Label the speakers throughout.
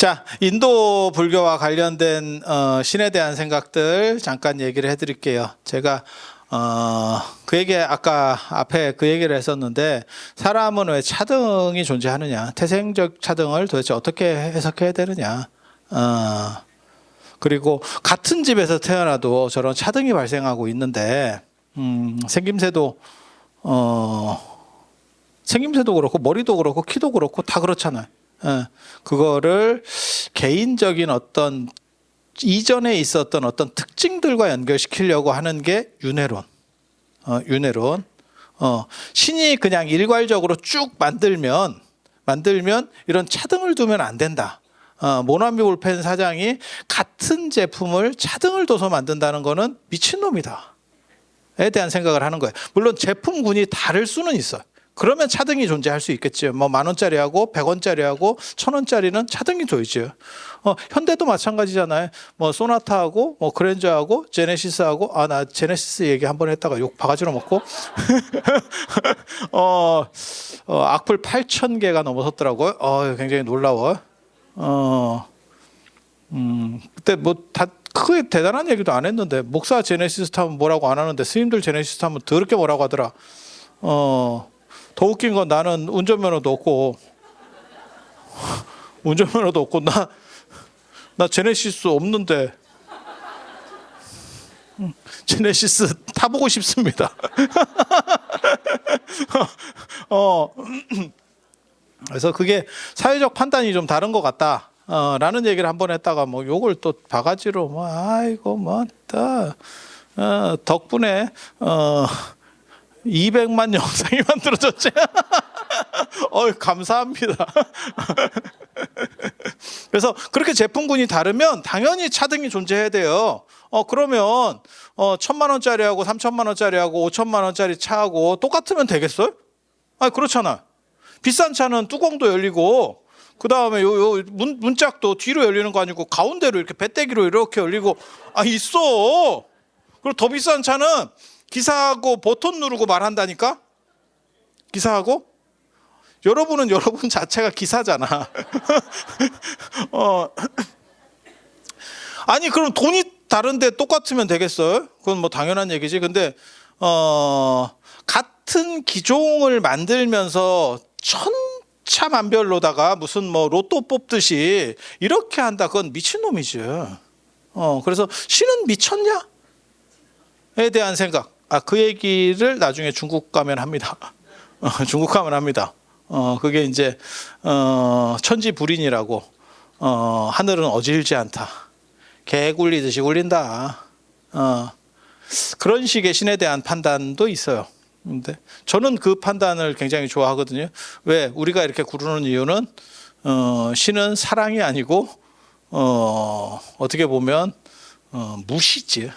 Speaker 1: 자, 인도 불교와 관련된 신에 대한 생각들 잠깐 얘기를 해드릴게요. 제가 그 얘기 아까 앞에 그 얘기를 했었는데, 사람은 왜 차등이 존재하느냐, 태생적 차등을 도대체 어떻게 해석해야 되느냐, 그리고 같은 집에서 태어나도 저런 차등이 발생하고 있는데, 생김새도 그렇고 머리도 그렇고 키도 그렇고 다 그렇잖아요. 그거를 개인적인 어떤 이전에 있었던 어떤 특징들과 연결시키려고 하는 게 윤회론. 윤회론. 신이 그냥 일괄적으로 쭉 만들면 이런 차등을 두면 안 된다. 모나미 볼펜 사장이 같은 제품을 차등을 둬서 만든다는 거는 미친놈이다 에 대한 생각을 하는 거예요. 물론 제품군이 다를 수는 있어요. 그러면 차등이 존재할 수 있겠죠. 뭐 10,000원짜리하고 100원짜리하고 1,000원짜리는 차등이 보이죠. 현대도 마찬가지잖아요. 뭐 소나타하고 뭐 그랜저하고 제네시스하고, 나 제네시스 얘기 한번 했다가 욕 바가지로 먹고 악플 8,000개가 넘어섰더라고요. 굉장히 놀라워. 그때 뭐 다 크게 대단한 얘기도 안 했는데, 목사 제네시스 타면 뭐라고 안 하는데 스님들 제네시스 타면 더럽게 뭐라고 하더라. 더 웃긴 건 나는 운전면허도 없고 나 제네시스 없는데 제네시스 타보고 싶습니다. 그래서 그게 사회적 판단이 좀 다른 것 같다 라는 얘기를 한번 했다가 뭐 욕을 또 바가지로 뭐 아이고 뭐 덕분에 200만 영상이 만들어졌지. 감사합니다. 그래서 그렇게 제품군이 다르면 당연히 차등이 존재해야 돼요. 그러면 1,000만 원짜리하고 3,000만 원짜리하고 5,000만 원짜리 차하고 똑같으면 되겠어요? 그렇잖아. 비싼 차는 뚜껑도 열리고, 그 다음에 요 문짝도 뒤로 열리는 거 아니고 가운데로 이렇게 배때기로 이렇게 열리고 있어. 그리고 더 비싼 차는 기사하고 버튼 누르고 말한다니까? 기사하고? 여러분은 여러분 자체가 기사잖아. 아니, 그럼 돈이 다른데 똑같으면 되겠어요? 그건 뭐 당연한 얘기지. 근데, 같은 기종을 만들면서 천차만별로다가 무슨 뭐 로또 뽑듯이 이렇게 한다. 그건 미친놈이지. 그래서 신은 미쳤냐? 에 대한 생각. 그 얘기를 나중에 중국 가면 합니다. 중국 가면 합니다. 그게 이제 천지불인이라고, 하늘은 어질지 않다, 개 굴리듯이 굴린다, 그런 식의 신에 대한 판단도 있어요. 근데 저는 그 판단을 굉장히 좋아하거든요. 왜? 우리가 이렇게 구르는 이유는 신은 사랑이 아니고 어떻게 보면 무시지.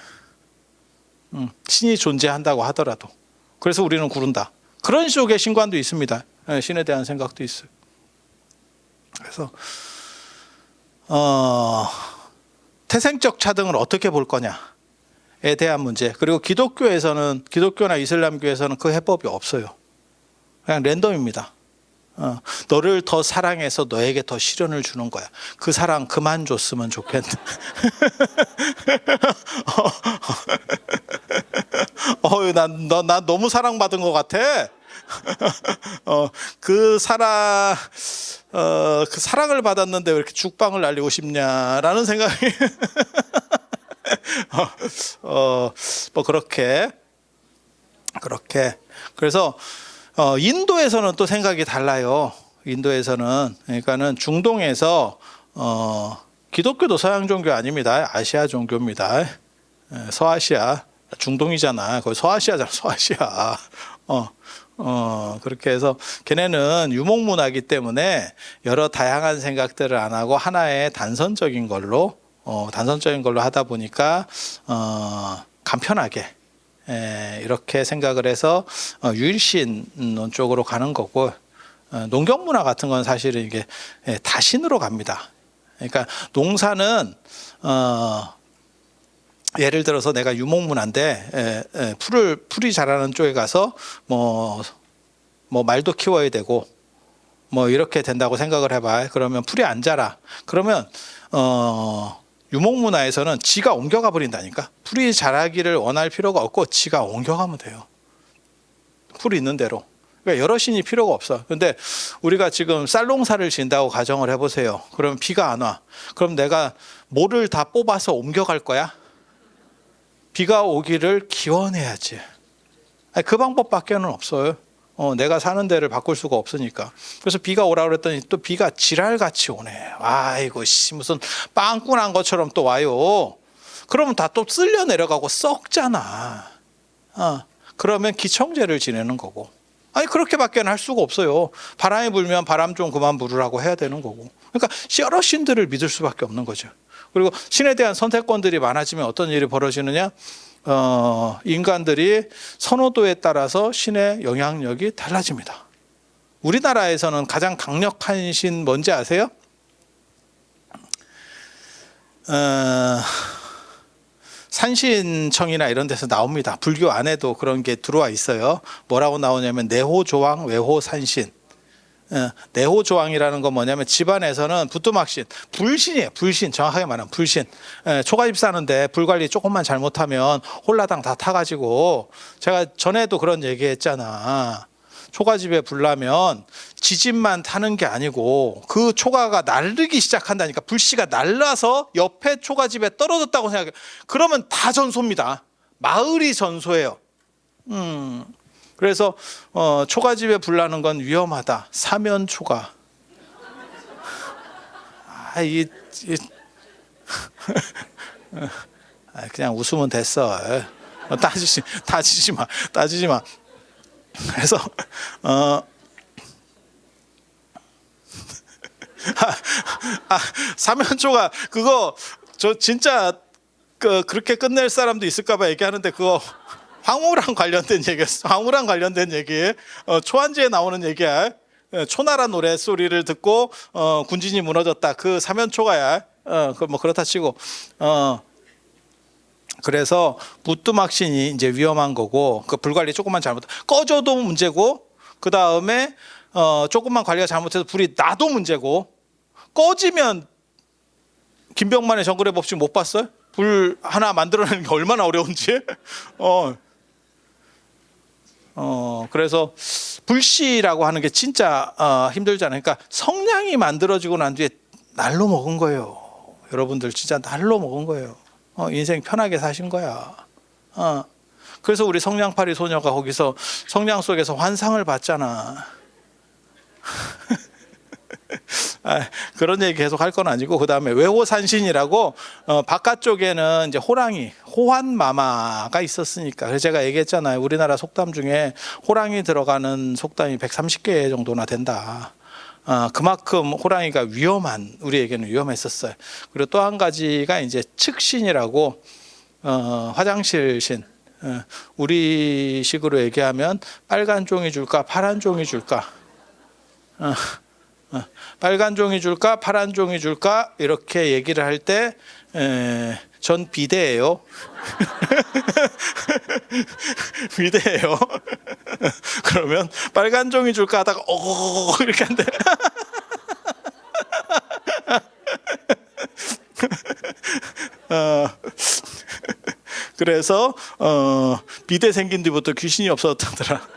Speaker 1: 신이 존재한다고 하더라도. 그래서 우리는 구른다. 그런 식의 신관도 있습니다. 신에 대한 생각도 있어요. 그래서 태생적 차등을 어떻게 볼 거냐에 대한 문제. 그리고 기독교나 이슬람교에서는 그 해법이 없어요. 그냥 랜덤입니다. 너를 더 사랑해서 너에게 더 시련을 주는 거야. 그 사랑 그만 줬으면 좋겠네. 난 너무 사랑받은 것 같아. 그 사랑을 받았는데 왜 이렇게 죽방을 날리고 싶냐라는 생각이 뭐 그렇게. 그래서 인도에서는 또 생각이 달라요. 인도에서는, 그러니까는 중동에서 기독교도 서양 종교 아닙니다. 아시아 종교입니다. 서아시아. 중동이잖아. 거기 서아시아잖아. 서아시아. 그렇게 해서 걔네는 유목문화이기 때문에 여러 다양한 생각들을 안 하고 하나의 단선적인 걸로 하다 보니까 간편하게 이렇게 생각을 해서 유일신 쪽으로 가는 거고, 농경문화 같은 건 사실은 이게 다신으로 갑니다. 그러니까 농사는 예를 들어서 내가 유목문화인데 풀이 자라는 쪽에 가서 뭐 말도 키워야 되고 뭐 이렇게 된다고 생각을 해봐. 그러면 풀이 안 자라. 그러면 유목문화에서는 지가 옮겨가 버린다니까. 풀이 자라기를 원할 필요가 없고 지가 옮겨가면 돼요. 풀이 있는 대로. 그러니까 여러 신이 필요가 없어. 근데 우리가 지금 쌀농사를 지은다고 가정을 해보세요. 그러면 비가 안 와. 그럼 내가 모를 다 뽑아서 옮겨갈 거야? 비가 오기를 기원해야지. 아니, 그 방법밖에는 없어요. 내가 사는 데를 바꿀 수가 없으니까. 그래서 비가 오라 그랬더니 또 비가 지랄같이 오네. 아이고 무슨 빵꾸 난 것처럼 또 와요. 그러면 다 또 쓸려 내려가고 썩잖아. 그러면 기청제를 지내는 거고. 아니 그렇게밖에 할 수가 없어요. 바람이 불면 바람 좀 그만 부르라고 해야 되는 거고. 그러니까 여러 신들을 믿을 수밖에 없는 거죠. 그리고 신에 대한 선택권들이 많아지면 어떤 일이 벌어지느냐? 인간들이 선호도에 따라서 신의 영향력이 달라집니다. 우리나라에서는 가장 강력한 신 뭔지 아세요? 산신청이나 이런 데서 나옵니다. 불교 안에도 그런 게 들어와 있어요. 뭐라고 나오냐면 내호조왕, 외호산신. 내호조왕이라는 건 뭐냐면 집안에서는 부뚜막신, 불신이에요. 불신, 정확하게 말하면 불신. 초가집 사는데 불관리 조금만 잘못하면 홀라당 다 타가지고, 제가 전에도 그런 얘기했잖아. 초가집에 불나면 지집만 타는 게 아니고 그 초가가 날르기 시작한다니까. 불씨가 날라서 옆에 초가집에 떨어졌다고 생각해요. 그러면 다 전소입니다. 마을이 전소예요. 그래서 초가집에 불나는 건 위험하다. 사면초가. 그냥 웃으면 됐어. 따지지 마. 그래서 사면초가 그거 저 진짜 그렇게 끝낼 사람도 있을까봐 얘기하는데 그거 황후랑 관련된 얘기였어. 황후랑 관련된 얘기. 초한지에 나오는 얘기야. 초나라 노래 소리를 듣고 군진이 무너졌다. 그 사면초가야. 뭐 그렇다 치고. 그래서 부뚜막신이 이제 위험한 거고, 그 불관리 조금만 잘못 꺼져도 문제고, 그 다음에 조금만 관리가 잘못해서 불이 나도 문제고, 꺼지면 김병만의 정글의 법칙 못 봤어요? 불 하나 만들어내는 게 얼마나 어려운지. 그래서 불씨라고 하는 게 진짜 힘들잖아요. 그러니까 성냥이 만들어지고 난 뒤에 날로 먹은 거예요. 여러분들 진짜 날로 먹은 거예요. 인생 편하게 사신 거야. 그래서 우리 성냥팔이 소녀가 거기서 성냥 속에서 환상을 봤잖아. 그런 얘기 계속 할 건 아니고, 그 다음에 외호산신이라고 바깥쪽에는 이제 호랑이, 호환마마가 있었으니까. 그래서 제가 얘기했잖아요. 우리나라 속담 중에 호랑이 들어가는 속담이 130개 정도나 된다. 그만큼 호랑이가 우리에게는 위험했었어요. 그리고 또 한 가지가 이제 측신이라고 화장실 신. 우리식으로 얘기하면 빨간 종이 줄까 파란 종이 줄까. 빨간 종이 줄까 파란 종이 줄까 이렇게 얘기를 할 때 전 비대예요. 비대예요. 그러면 빨간 종이 줄까 하다가 이렇게 한대. 그래서 비대 생긴 뒤부터 귀신이 없어졌다더라.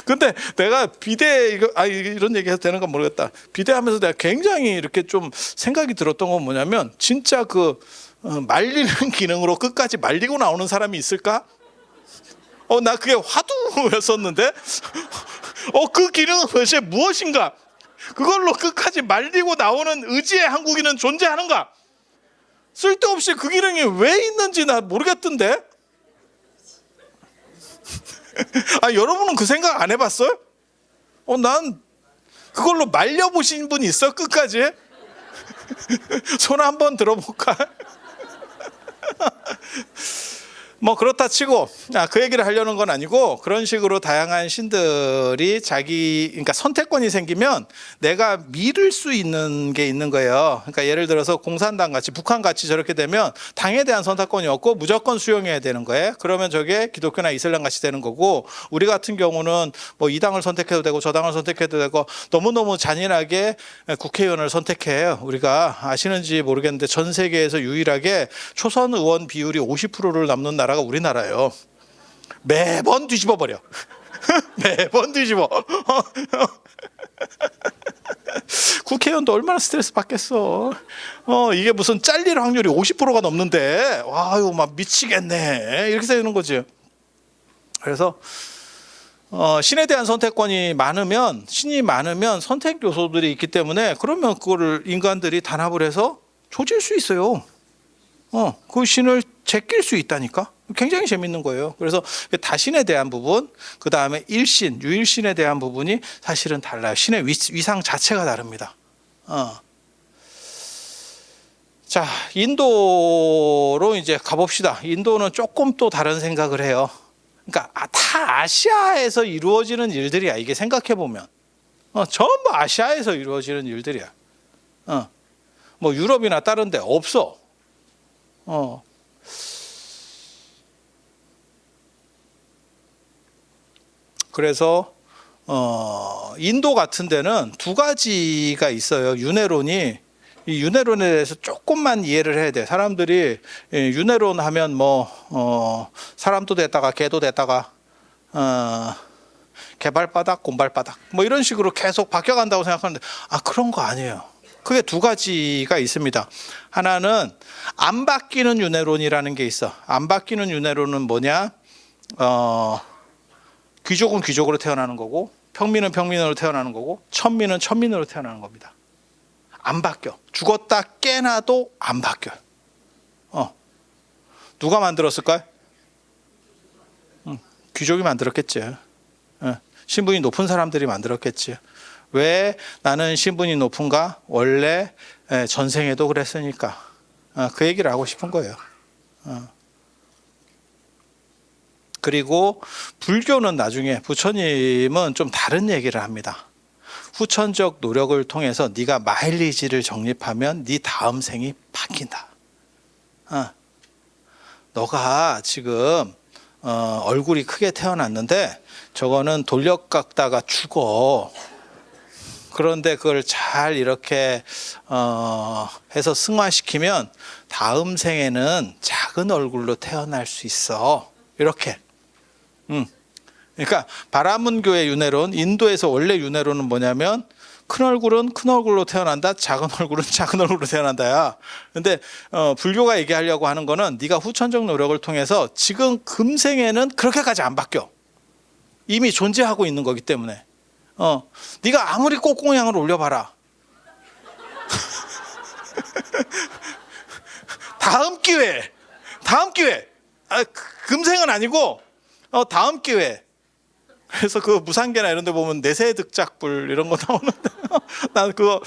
Speaker 1: 근데 내가 비대 이런 얘기 해도 되는 건 모르겠다. 비대하면서 내가 굉장히 이렇게 좀 생각이 들었던 건 뭐냐면, 진짜 그 말리는 기능으로 끝까지 말리고 나오는 사람이 있을까? 나 그게 화두였었는데 그 기능은 도대체 무엇인가? 그걸로 끝까지 말리고 나오는 의지의 한국인은 존재하는가? 쓸데없이 그 기능이 왜 있는지 나 모르겠던데. 여러분은 그 생각 안 해봤어요? 난 그걸로 말려보신 분 있어? 끝까지? 손 한번 들어볼까? 뭐 그렇다 치고 그 얘기를 하려는 건 아니고, 그런 식으로 다양한 신들이 그러니까 선택권이 생기면 내가 미룰 수 있는 게 있는 거예요. 그러니까 예를 들어서 공산당 같이, 북한 같이 저렇게 되면 당에 대한 선택권이 없고 무조건 수용해야 되는 거예요. 그러면 저게 기독교나 이슬람 같이 되는 거고, 우리 같은 경우는 뭐 이 당을 선택해도 되고 저 당을 선택해도 되고, 너무너무 잔인하게 국회의원을 선택해요. 우리가 아시는지 모르겠는데 전 세계에서 유일하게 초선 의원 비율이 50%를 남는 나라가 우리나라예요. 매번 뒤집어 버려. 매번 뒤집어. 국회의원도 얼마나 스트레스 받겠어. 이게 무슨 잘릴 확률이 50%가 넘는데, 와유, 막 미치겠네. 이렇게 되는 거지. 그래서 신에 대한 선택권이 많으면, 신이 많으면 선택 요소들이 있기 때문에, 그러면 그거를 인간들이 단합을 해서 조질 수 있어요. 그 신을 제낄 수 있다니까. 굉장히 재밌는 거예요. 그래서 다신에 대한 부분, 그 다음에 일신, 유일신에 대한 부분이 사실은 달라요. 신의 위상 자체가 다릅니다. 자, 인도로 이제 가봅시다. 인도는 조금 또 다른 생각을 해요. 그러니까 다 아시아에서 이루어지는 일들이야. 이게 생각해 보면 전부 아시아에서 이루어지는 일들이야. 뭐 유럽이나 다른 데 없어. 그래서 인도 같은 데는 두 가지가 있어요. 윤회론이. 이 윤회론에 대해서 조금만 이해를 해야 돼. 사람들이 윤회론 하면 뭐 사람도 됐다가 개도 됐다가 개발바닥 곰발바닥 뭐 이런 식으로 계속 바뀌어간다고 생각하는데, 그런 거 아니에요. 그게 두 가지가 있습니다. 하나는 안 바뀌는 윤회론이라는 게 있어. 안 바뀌는 윤회론은 뭐냐? 귀족은 귀족으로 태어나는 거고, 평민은 평민으로 태어나는 거고, 천민은 천민으로 태어나는 겁니다. 안 바뀌어. 죽었다 깨나도 안 바뀌어요. 누가 만들었을까요? 귀족이 만들었겠지. 신분이 높은 사람들이 만들었겠지. 왜 나는 신분이 높은가? 원래 전생에도 그랬으니까. 그 얘기를 하고 싶은 거예요. 그리고 불교는 나중에, 부처님은 좀 다른 얘기를 합니다. 후천적 노력을 통해서 네가 마일리지를 적립하면 네 다음 생이 바뀐다. 너가 지금 얼굴이 크게 태어났는데 저거는 돌려 깎다가 죽어. 그런데 그걸 잘 이렇게 해서 승화시키면 다음 생에는 작은 얼굴로 태어날 수 있어. 이렇게. 그러니까 바라문교의 윤회론, 인도에서 원래 윤회론은 뭐냐면 큰 얼굴은 큰 얼굴로 태어난다, 작은 얼굴은 작은 얼굴로 태어난다야. 근데 불교가 얘기하려고 하는 거는 네가 후천적 노력을 통해서 지금 금생에는 그렇게까지 안 바뀌어. 이미 존재하고 있는 거기 때문에. 네가 아무리 꽃공양을 올려봐라. 다음 기회. 금생은 아니고 다음 기회. 그래서 그 무상계나 이런 데 보면 내세득작불 이런 거 나오는데 난 그거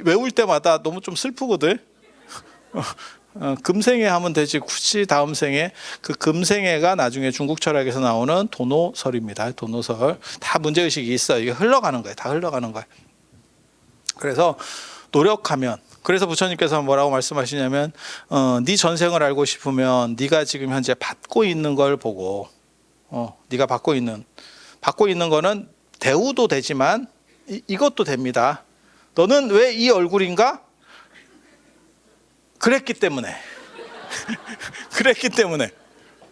Speaker 1: 외울 때마다 너무 좀 슬프거든. 금생에 하면 되지 굳이 다음 생에. 그 금생에가 나중에 중국 철학에서 나오는 도노설입니다. 도노설. 다 문제의식이 있어. 이게 흘러가는 거예요. 다 흘러가는 거예요. 그래서 노력하면, 그래서 부처님께서 뭐라고 말씀하시냐면 네 전생을 알고 싶으면 네가 지금 현재 받고 있는 걸 보고, 네가 받고 있는 거는 대우도 되지만 이것도 됩니다. 너는 왜 이 얼굴인가? 그랬기 때문에.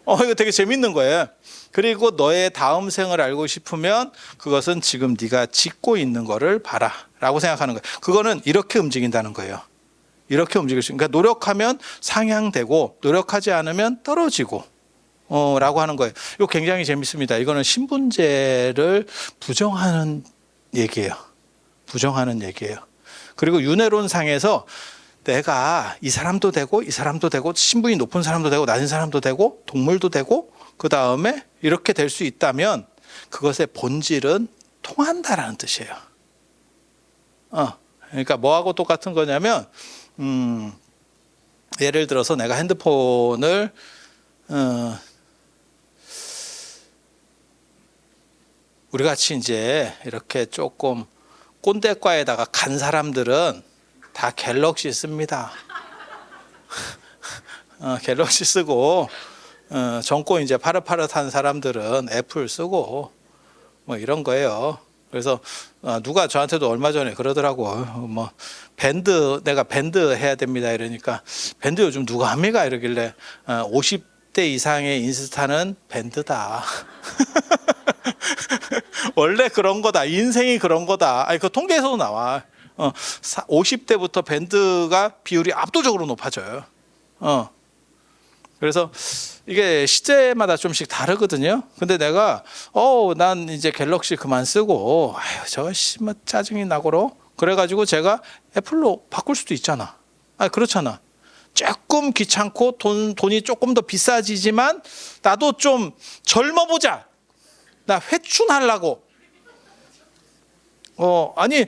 Speaker 1: 이거 되게 재밌는 거예요. 그리고 너의 다음 생을 알고 싶으면 그것은 지금 네가 짓고 있는 거를 봐라 라고 생각하는 거예요. 그거는 이렇게 움직인다는 거예요. 이렇게 움직일 수 있는. 그러니까 노력하면 상향되고 노력하지 않으면 떨어지고 라고 하는 거예요. 이거 굉장히 재밌습니다. 이거는 신분제를 부정하는 얘기예요. 그리고 윤회론 상에서 내가 이 사람도 되고 이 사람도 되고 신분이 높은 사람도 되고 낮은 사람도 되고 동물도 되고 그 다음에 이렇게 될 수 있다면 그것의 본질은 통한다라는 뜻이에요. 그러니까 뭐하고 똑같은 거냐면 예를 들어서 내가 핸드폰을 우리 같이 이제 이렇게 조금 꼰대과에다가 간 사람들은 다 갤럭시 씁니다. 갤럭시 쓰고 젊고 이제 파릇파릇한 사람들은 애플 쓰고 뭐 이런 거예요. 그래서 누가 저한테도 얼마 전에 그러더라고. 뭐 밴드 내가 밴드 해야 됩니다 이러니까 밴드 요즘 누가 합니까 이러길래 50대 이상의 인스타는 밴드다. 원래 그런 거다. 인생이 그런 거다. 아니 그 통계에서도 나와. 50대부터 밴드가 비율이 압도적으로 높아져요. 그래서 이게 시대마다 좀씩 다르거든요. 근데 내가 난 이제 갤럭시 그만 쓰고 저씨 뭐 짜증이 나고로 그래가지고 제가 애플로 바꿀 수도 있잖아. 그렇잖아. 조금 귀찮고 돈이 조금 더 비싸지지만 나도 좀 젊어보자. 나 회춘하려고. 아니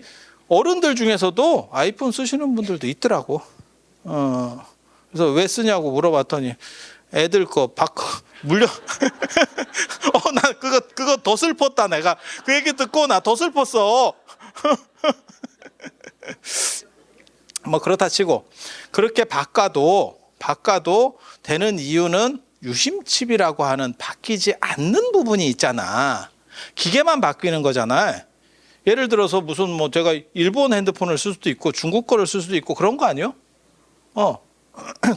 Speaker 1: 어른들 중에서도 아이폰 쓰시는 분들도 있더라고. 그래서 왜 쓰냐고 물어봤더니 애들 거 바꿔 물려. 나 그거 더 슬펐다. 내가 그 얘기 듣고 나 더 슬펐어. 뭐 그렇다 치고 그렇게 바꿔도 되는 이유는 유심칩이라고 하는 바뀌지 않는 부분이 있잖아. 기계만 바뀌는 거잖아. 예를 들어서 무슨 뭐 제가 일본 핸드폰을 쓸 수도 있고 중국 거를 쓸 수도 있고 그런 거 아니요?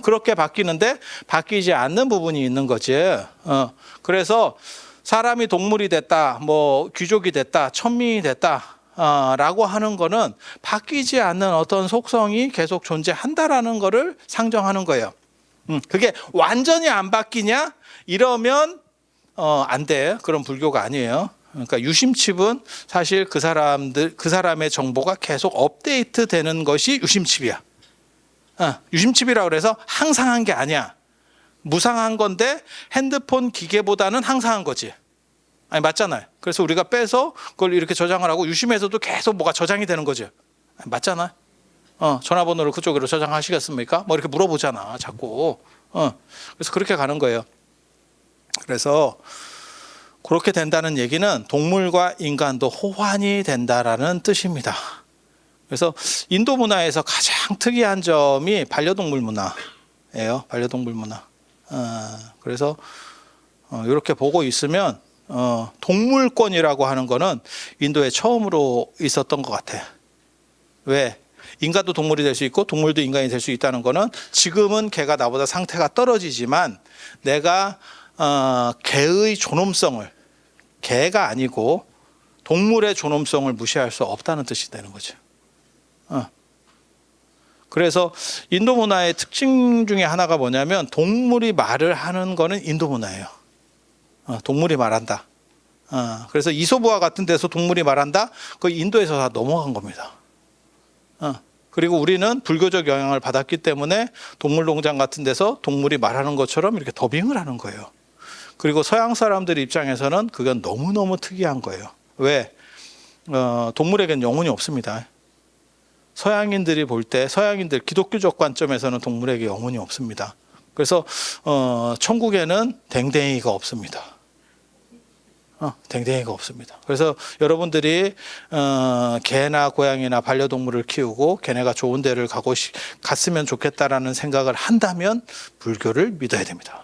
Speaker 1: 그렇게 바뀌는데 바뀌지 않는 부분이 있는 거지. 그래서 사람이 동물이 됐다, 뭐 귀족이 됐다, 천민이 됐다. 라고 하는 거는 바뀌지 않는 어떤 속성이 계속 존재한다라는 거를 상정하는 거예요. 그게 완전히 안 바뀌냐? 이러면 안 돼. 그런 불교가 아니에요. 그러니까 유심칩은 사실 그 사람의 정보가 계속 업데이트 되는 것이 유심칩이야. 유심칩이라고 그래서 항상한 게 아니야. 무상한 건데 핸드폰 기계보다는 항상한 거지. 맞잖아요. 그래서 우리가 빼서 그걸 이렇게 저장을 하고 유심에서도 계속 뭐가 저장이 되는 거죠. 맞잖아. 전화번호를 그쪽으로 저장하시겠습니까? 뭐 이렇게 물어보잖아, 자꾸. 그래서 그렇게 가는 거예요. 그래서 그렇게 된다는 얘기는 동물과 인간도 호환이 된다라는 뜻입니다. 그래서 인도 문화에서 가장 특이한 점이 반려동물 문화예요. 반려동물 문화. 그래서 이렇게 보고 있으면 동물권이라고 하는 거는 인도에 처음으로 있었던 것 같아. 왜? 인간도 동물이 될 수 있고 동물도 인간이 될 수 있다는 거는 지금은 개가 나보다 상태가 떨어지지만 내가 개의 존엄성을, 개가 아니고 동물의 존엄성을 무시할 수 없다는 뜻이 되는 거죠. 그래서 인도 문화의 특징 중에 하나가 뭐냐면 동물이 말을 하는 거는 인도 문화예요. 동물이 말한다. 그래서 이솝우화 같은 데서 동물이 말한다. 그 인도에서 다 넘어간 겁니다. 그리고 우리는 불교적 영향을 받았기 때문에 동물농장 같은 데서 동물이 말하는 것처럼 이렇게 더빙을 하는 거예요. 그리고 서양 사람들 입장에서는 그건 너무너무 특이한 거예요. 왜? 동물에겐 영혼이 없습니다. 서양인들이 볼 때 서양인들 기독교적 관점에서는 동물에게 영혼이 없습니다. 그래서 천국에는 댕댕이가 없습니다. 댕댕이가 없습니다. 그래서 여러분들이 개나 고양이나 반려동물을 키우고 걔네가 좋은 데를 갔으면 좋겠다라는 생각을 한다면 불교를 믿어야 됩니다.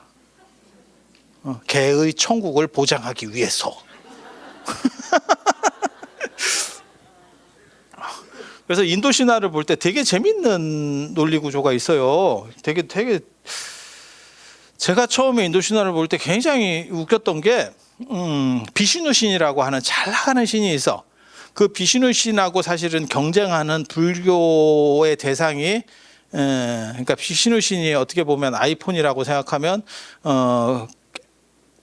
Speaker 1: 개의 천국을 보장하기 위해서. 그래서 인도 신화를 볼 때 되게 재밌는 논리 구조가 있어요. 되게 제가 처음에 인도 신화를 볼 때 굉장히 웃겼던 게 비슈누 신이라고 하는 잘 나가는 신이 있어. 그 비슈누 신하고 사실은 경쟁하는 불교의 대상이 그러니까 비슈누 신이 어떻게 보면 아이폰이라고 생각하면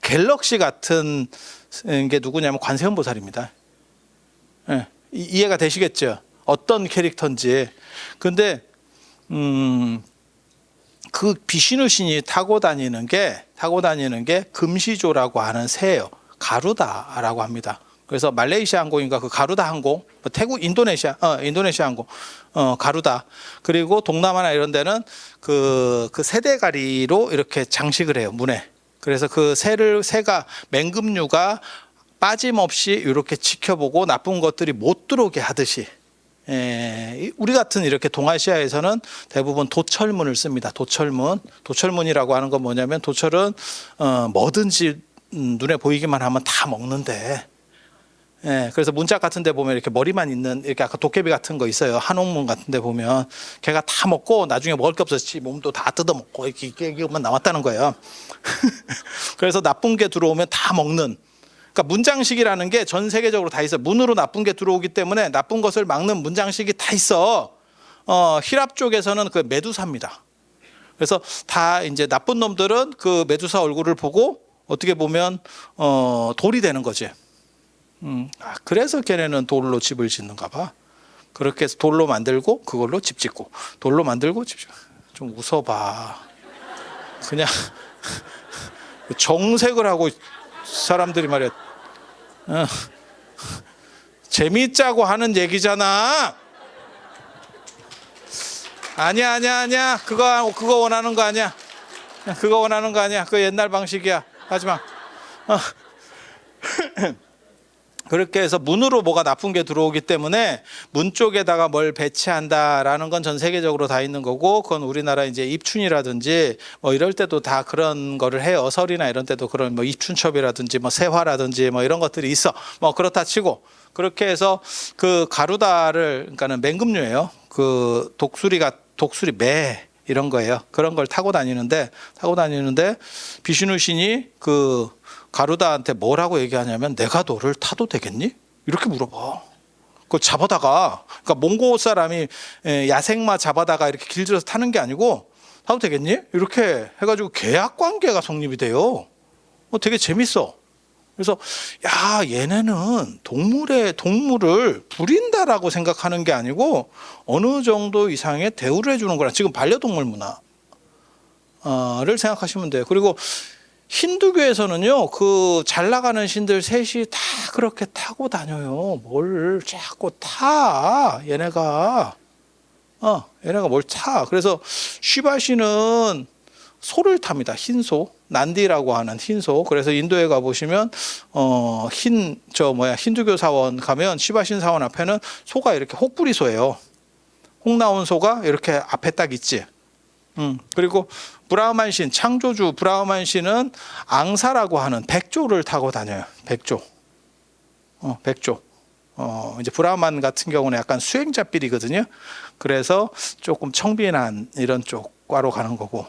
Speaker 1: 갤럭시 같은 게 누구냐면 관세음 보살입니다. 이해가 되시겠죠? 어떤 캐릭터인지. 근데 그 비슈누 신이 타고 다니는 게 금시조라고 하는 새예요. 가루다라고 합니다. 그래서 말레이시아 항공인가 그 가루다 항공, 태국 인도네시아 항공 가루다. 그리고 동남아나 이런 데는 그 새대가리로 이렇게 장식을 해요, 문에. 그래서 그 새가 맹금류가 빠짐없이 이렇게 지켜보고 나쁜 것들이 못 들어오게 하듯이, 우리 같은 이렇게 동아시아에서는 대부분 도철문을 씁니다. 도철문이라고 하는 건 뭐냐면, 도철은 뭐든지 눈에 보이기만 하면 다 먹는데, 그래서 문짝 같은 데 보면 이렇게 머리만 있는, 이렇게 아까 도깨비 같은 거 있어요. 한옥문 같은 데 보면 걔가 다 먹고 나중에 먹을 게 없어서 몸도 다 뜯어먹고 이게만 남았다는 거예요. 그래서 나쁜 게 들어오면 다 먹는, 그러니까 문장식이라는 게 전 세계적으로 다 있어요. 문으로 나쁜 게 들어오기 때문에 나쁜 것을 막는 문장식이 다 있어. 히랍 쪽에서는 그 메두사입니다. 그래서 다 이제 나쁜 놈들은 그 메두사 얼굴을 보고 어떻게 보면 돌이 되는 거지. 그래서 걔네는 돌로 집을 짓는가 봐. 그렇게 해서 돌로 만들고 그걸로 집 짓고, 돌로 만들고 집 짓고. 좀 웃어봐. 그냥 정색을 하고 사람들이 말이야. 재미있자고 하는 얘기잖아. 아니야. 그거 원하는 거 아니야. 그거 원하는 거 아니야. 그 옛날 방식이야. 하지 마. 그렇게 해서 문으로 뭐가 나쁜 게 들어오기 때문에 문 쪽에다가 뭘 배치한다라는 건 전 세계적으로 다 있는 거고, 그건 우리나라 이제 입춘이라든지 뭐 이럴 때도 다 그런 거를 해요. 설이나 이런 때도 그런 뭐 입춘첩이라든지 뭐 세화라든지 뭐 이런 것들이 있어. 뭐 그렇다 치고, 그렇게 해서 그 가루다를, 그러니까는 맹금류예요. 그 독수리 매 이런 거예요. 그런 걸 타고 다니는데 비슈누 신이 그 가루다한테 뭐라고 얘기하냐면, 내가 너를 타도 되겠니? 이렇게 물어봐. 그걸 잡아다가, 그러니까 몽고 사람이 야생마 잡아다가 이렇게 길들여서 타는 게 아니고, 타도 되겠니? 이렇게 해가지고 계약 관계가 성립이 돼요. 되게 재밌어. 그래서 야, 얘네는 동물을 부린다라고 생각하는 게 아니고 어느 정도 이상의 대우를 해주는 거라. 지금 반려동물 문화를 생각하시면 돼요. 그리고 힌두교에서는요, 그 잘 나가는 신들 셋이 다 그렇게 타고 다녀요. 뭘 자꾸 타, 얘네가 뭘 타. 그래서 시바시는 소를 탑니다. 흰소, 난디라고 하는 흰소. 그래서 인도에 가 보시면 힌두교 사원 가면 시바신 사원 앞에는 소가 이렇게 혹부리소예요. 혹 나온 소가 이렇게 앞에 딱 있지. 그리고 브라흐만신, 창조주 브라흐만신은 앙사라고 하는 백조를 타고 다녀요. 백조. 이제 브라흐만 같은 경우는 약간 수행자삘이거든요. 그래서 조금 청빈한 이런 쪽과로 가는 거고.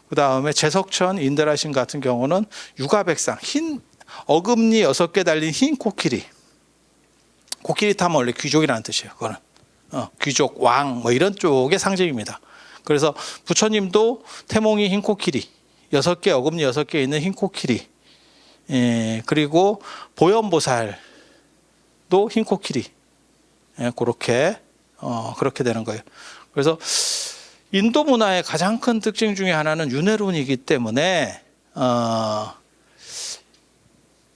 Speaker 1: 그 다음에 제석천, 인드라신 같은 경우는 육아백상, 흰 어금니 6개 달린 흰 코끼리. 코끼리 타면 원래 귀족이라는 뜻이에요. 그거는 귀족, 왕 뭐 이런 쪽의 상징입니다. 그래서 부처님도 태몽이 흰 코끼리, 6개 어금니 6개 있는 흰 코끼리. 그리고 보현보살도 흰 코끼리. 그렇게 되는 거예요. 그래서 인도 문화의 가장 큰 특징 중에 하나는 윤회론이기 때문에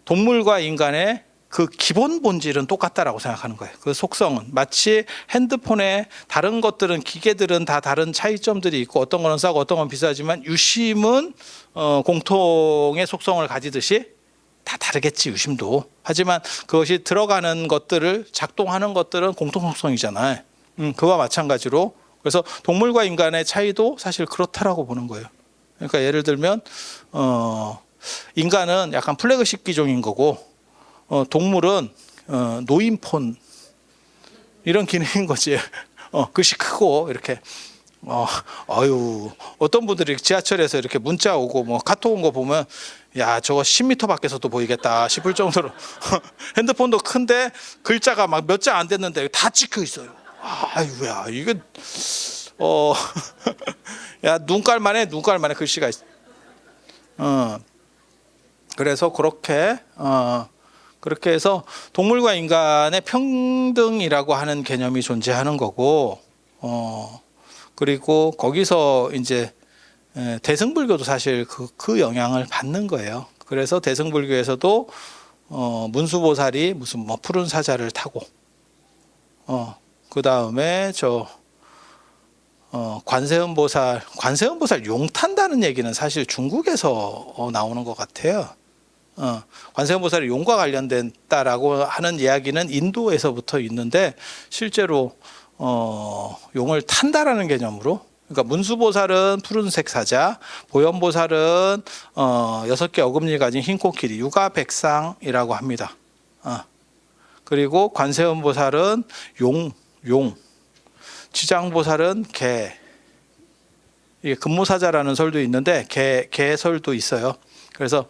Speaker 1: 동물과 인간의 그 기본 본질은 똑같다라고 생각하는 거예요. 그 속성은 마치 핸드폰에 다른 것들은, 기계들은 다 다른 차이점들이 있고 어떤 거는 싸고 어떤 건 비싸지만 유심은 공통의 속성을 가지듯이 다 다르겠지, 유심도. 하지만 그것이 들어가는 것들을, 작동하는 것들은 공통 속성이잖아요. 그와 마찬가지로, 그래서 동물과 인간의 차이도 사실 그렇다라고 보는 거예요. 그러니까 예를 들면 인간은 약간 플래그십 기종인 거고, 동물은 노인폰 이런 기능인 거지. 글씨 크고 이렇게. 어떤 분들이 지하철에서 이렇게 문자 오고 뭐 카톡 온 거 보면, 야, 저거 10m 밖에서도 보이겠다 싶을 정도로 핸드폰도 큰데 글자가 막 몇 자 안 됐는데 다 찍혀 있어요. 아이고야, 이게 야, 눈깔만해 글씨가 있어. 그래서 그렇게 해서 동물과 인간의 평등이라고 하는 개념이 존재하는 거고, 그리고 거기서 이제 대승불교도 사실 그 영향을 받는 거예요. 그래서 대승불교에서도 문수보살이 무슨 뭐 푸른 사자를 타고, 그 다음에 관세음보살 용 탄다는 얘기는 사실 중국에서 나오는 것 같아요. 관세음보살이 용과 관련된다라고 하는 이야기는 인도에서부터 있는데 실제로 용을 탄다라는 개념으로, 그러니까 문수보살은 푸른색 사자, 보현보살은 6개 어금니 가진 흰 코끼리 유가백상이라고 합니다. 그리고 관세음보살은 용, 지장보살은 개. 이게 금모사자라는 설도 있는데 개설도 있어요. 그래서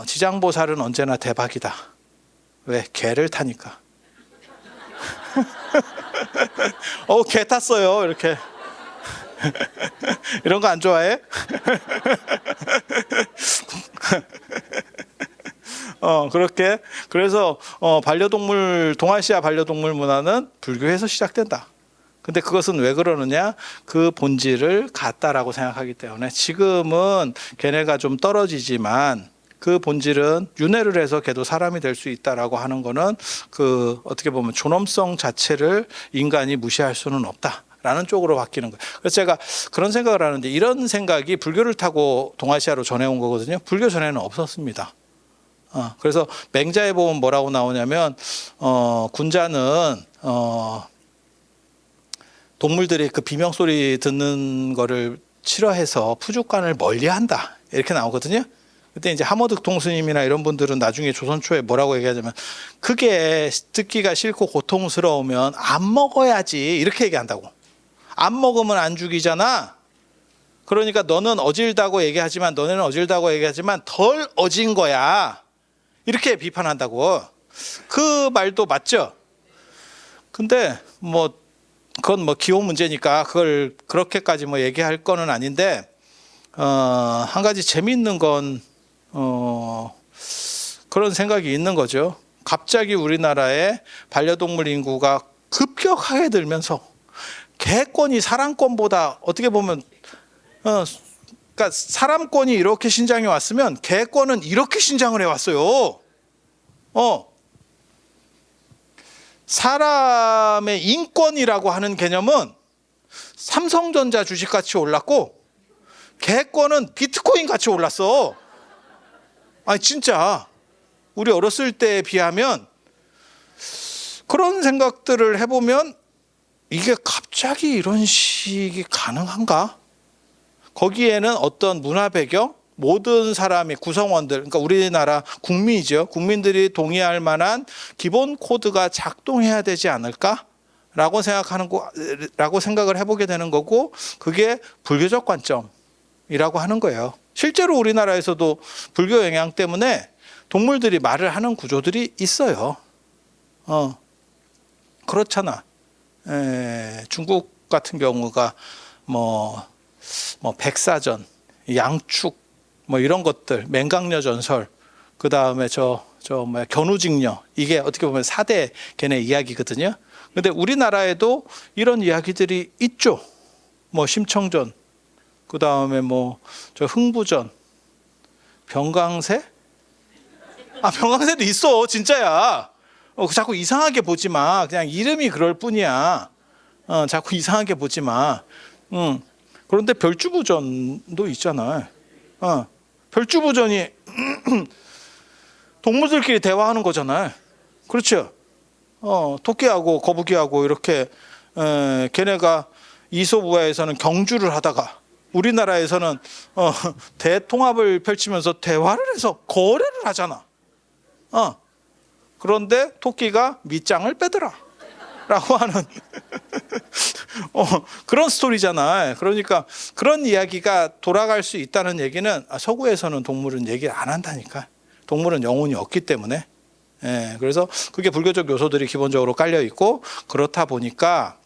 Speaker 1: 지장보살은 언제나 대박이다. 왜? 개를 타니까. 개 탔어요. 이렇게. 이런 거 안 좋아해? 그렇게. 그래서 반려동물, 동아시아 반려동물 문화는 불교에서 시작된다. 근데 그것은 왜 그러느냐? 그 본질을 같다라고 생각하기 때문에 지금은 걔네가 좀 떨어지지만 그 본질은 윤회를 해서 걔도 사람이 될 수 있다라고 하는 거는 그 어떻게 보면 존엄성 자체를 인간이 무시할 수는 없다라는 쪽으로 바뀌는 거예요. 그래서 제가 그런 생각을 하는데, 이런 생각이 불교를 타고 동아시아로 전해온 거거든요. 불교 전에는 없었습니다. 그래서 맹자에 보면 뭐라고 나오냐면 군자는 동물들이 그 비명 소리 듣는 거를 싫어해서 푸죽간을 멀리한다, 이렇게 나오거든요. 그때 이제 하머득 통스님이나 이런 분들은 나중에 조선 초에 뭐라고 얘기하냐면, 그게 듣기가 싫고 고통스러우면 안 먹어야지, 이렇게 얘기한다고. 안 먹으면 안 죽이잖아. 그러니까 너네는 어질다고 얘기하지만 덜 어진 거야, 이렇게 비판한다고. 그 말도 맞죠. 근데 그건 기호 문제니까 그걸 그렇게까지 얘기할 거는 아닌데, 한 가지 재미있는 건 그런 생각이 있는 거죠. 갑자기 우리나라의 반려동물 인구가 급격하게 늘면서 개권이 사람권보다, 어떻게 보면 그러니까 사람권이 이렇게 신장해 왔으면 개권은 이렇게 신장을 해왔어요. 사람의 인권이라고 하는 개념은 삼성전자 주식같이 올랐고 개권은 비트코인 같이 올랐어. 아니 진짜 우리 어렸을 때에 비하면 그런 생각들을 해보면 이게 갑자기 이런 식이 가능한가? 거기에는 어떤 문화 배경, 모든 사람의 구성원들, 그러니까 우리나라 국민이죠. 국민들이 동의할 만한 기본 코드가 작동해야 되지 않을까라고 생각을 해보게 되는 거고, 그게 불교적 관점이라고 하는 거예요. 실제로 우리나라에서도 불교 영향 때문에 동물들이 말을 하는 구조들이 있어요. 그렇잖아. 중국 같은 경우가 백사전, 양축, 이런 것들, 맹강녀 전설, 그 다음에 견우직녀, 이게 어떻게 보면 4대 걔네 이야기거든요. 근데 우리나라에도 이런 이야기들이 있죠. 심청전, 그 다음에 흥부전, 병강세? 병강세도 있어, 진짜야. 자꾸 이상하게 보지 마. 그냥 이름이 그럴 뿐이야. 자꾸 이상하게 보지 마. 그런데 별주부전도 있잖아. 별주부전이 동물들끼리 대화하는 거잖아요. 그렇죠? 토끼하고 거북이하고 이렇게 걔네가 이솝우화에서는 경주를 하다가 우리나라에서는 대통합을 펼치면서 대화를 해서 거래를 하잖아. 그런데 토끼가 밑장을 빼더라 라고 하는 그런 스토리잖아. 그러니까 그런 이야기가 돌아갈 수 있다는 얘기는 서구에서는 동물은 얘기를 안 한다니까. 동물은 영혼이 없기 때문에. 그래서 그게 불교적 요소들이 기본적으로 깔려 있고, 그렇다 보니까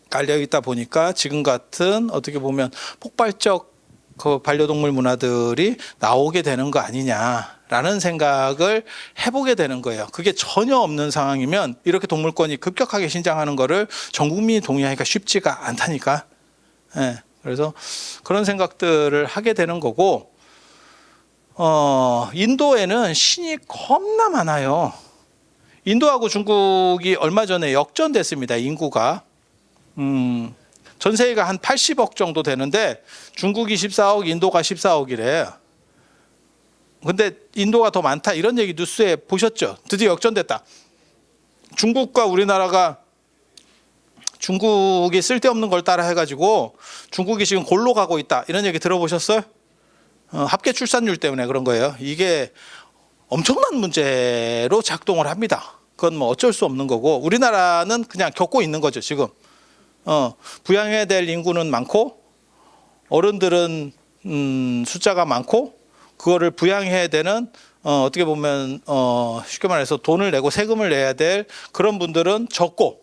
Speaker 1: 깔려 있다 보니까 지금 같은 어떻게 보면 폭발적 그 반려동물 문화들이 나오게 되는 거 아니냐라는 생각을 해보게 되는 거예요. 그게 전혀 없는 상황이면 이렇게 동물권이 급격하게 신장하는 거를 전 국민이 동의하기가 쉽지가 않다니까. 그래서 그런 생각들을 하게 되는 거고, 인도에는 신이 겁나 많아요. 인도하고 중국이 얼마 전에 역전됐습니다. 인구가. 전 세계가 한 80억 정도 되는데 중국이 14억, 인도가 14억이래. 근데 인도가 더 많다 이런 얘기 뉴스에 보셨죠? 드디어 역전됐다. 중국과 우리나라가 중국이 쓸데없는 걸 따라 해가지고 중국이 지금 골로 가고 있다 이런 얘기 들어보셨어요? 합계 출산율 때문에 그런 거예요. 이게 엄청난 문제로 작동을 합니다. 그건 뭐 어쩔 수 없는 거고 우리나라는 그냥 겪고 있는 거죠 지금. 부양해야 될 인구는 많고 어른들은 숫자가 많고 그거를 부양해야 되는 어떻게 보면 쉽게 말해서 돈을 내고 세금을 내야 될 그런 분들은 적고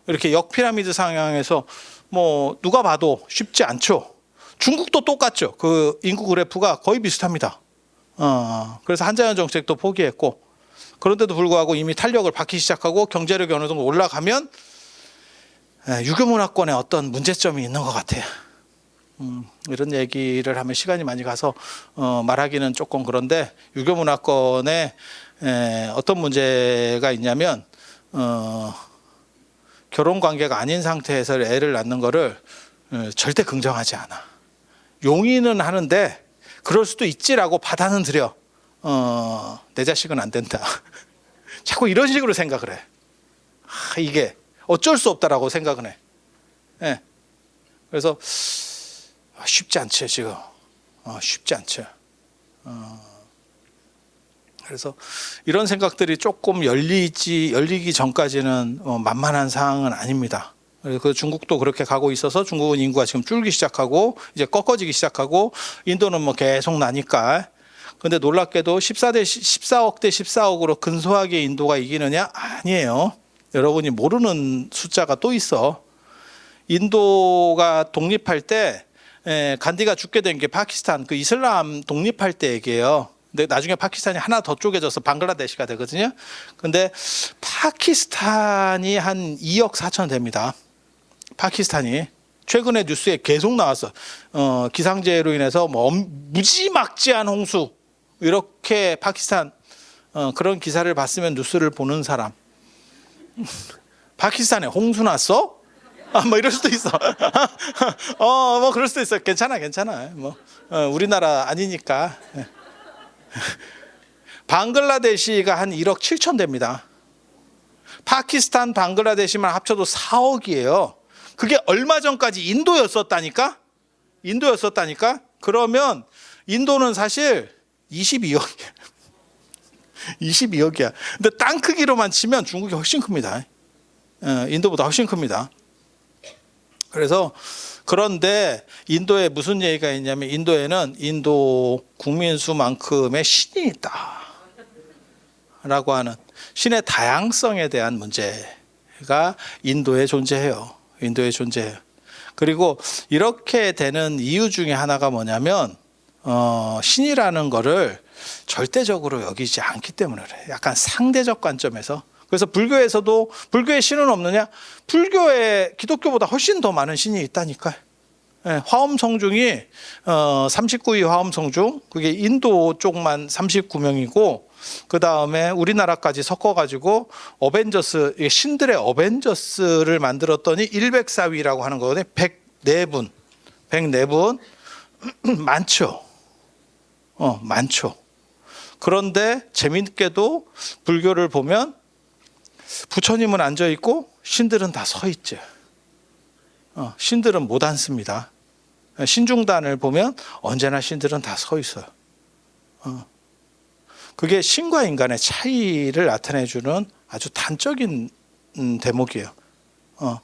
Speaker 1: 이렇게 역피라미드 상황에서 뭐 누가 봐도 쉽지 않죠. 중국도 똑같죠. 그 인구 그래프가 거의 비슷합니다. 그래서 한자연 정책도 포기했고 그런데도 불구하고 이미 탄력을 받기 시작하고 경제력이 어느 정도 올라가면 유교문화권에 어떤 문제점이 있는 것 같아요. 이런 얘기를 하면 시간이 많이 가서 말하기는 조금 그런데 유교문화권에 어떤 문제가 있냐면 결혼관계가 아닌 상태에서 애를 낳는 거를 절대 긍정하지 않아. 용인은 하는데 그럴 수도 있지라고 받아는 들여. 내 자식은 안 된다. 자꾸 이런 식으로 생각을 해. 이게 어쩔 수 없다라고 생각은 해. 네. 그래서 쉽지 않죠 지금. 쉽지 않죠. 그래서 이런 생각들이 조금 열리기 전까지는 만만한 상황은 아닙니다. 그 중국도 그렇게 가고 있어서 중국은 인구가 지금 줄기 시작하고 이제 꺾어지기 시작하고 인도는 뭐 계속 나니까. 근데 놀랍게도 14억 대 14억으로 근소하게 인도가 이기느냐? 아니에요. 여러분이 모르는 숫자가 또 있어. 인도가 독립할 때 간디가 죽게 된 게 파키스탄 그 이슬람 독립할 때 얘기예요. 근데 나중에 파키스탄이 하나 더 쪼개져서 방글라데시가 되거든요. 근데 파키스탄이 한 2억 4천 됩니다. 파키스탄이 최근에 뉴스에 계속 나왔어. 기상재해로 인해서 뭐 무지막지한 홍수 이렇게 파키스탄 그런 기사를 봤으면 뉴스를 보는 사람. 파키스탄에 홍수 났어? 뭐 이럴 수도 있어. 뭐 그럴 수도 있어. 괜찮아. 뭐 우리나라 아니니까. 방글라데시가 한 1억 7천 됩니다. 파키스탄, 방글라데시만 합쳐도 4억이에요. 그게 얼마 전까지 인도였었다니까? 그러면 인도는 사실 22억이야. 22억이야. 근데 땅 크기로만 치면 중국이 훨씬 큽니다. 인도보다 훨씬 큽니다. 그래서 그런데 인도에 무슨 얘기가 있냐면 인도에는 인도 국민 수만큼의 신이 있다 라고 하는 신의 다양성에 대한 문제가 인도에 존재해요. 그리고 이렇게 되는 이유 중에 하나가 뭐냐면 신이라는 거를 절대적으로 여기지 않기 때문에 그래. 약간 상대적 관점에서. 그래서 불교에서도 불교에 신은 없느냐? 불교에 기독교보다 훨씬 더 많은 신이 있다니까요. 화엄성중이 39위 화엄성중 그게 인도 쪽만 39명이고 그 다음에 우리나라까지 섞어가지고 어벤져스 신들의 어벤져스를 만들었더니 104위라고 하는 거거든요. 104분 많죠. 많죠. 그런데 재밌게도 불교를 보면 부처님은 앉아 있고 신들은 다 서 있죠. 신들은 못 앉습니다. 신중단을 보면 언제나 신들은 다 서 있어요. 그게 신과 인간의 차이를 나타내주는 아주 단적인 대목이에요.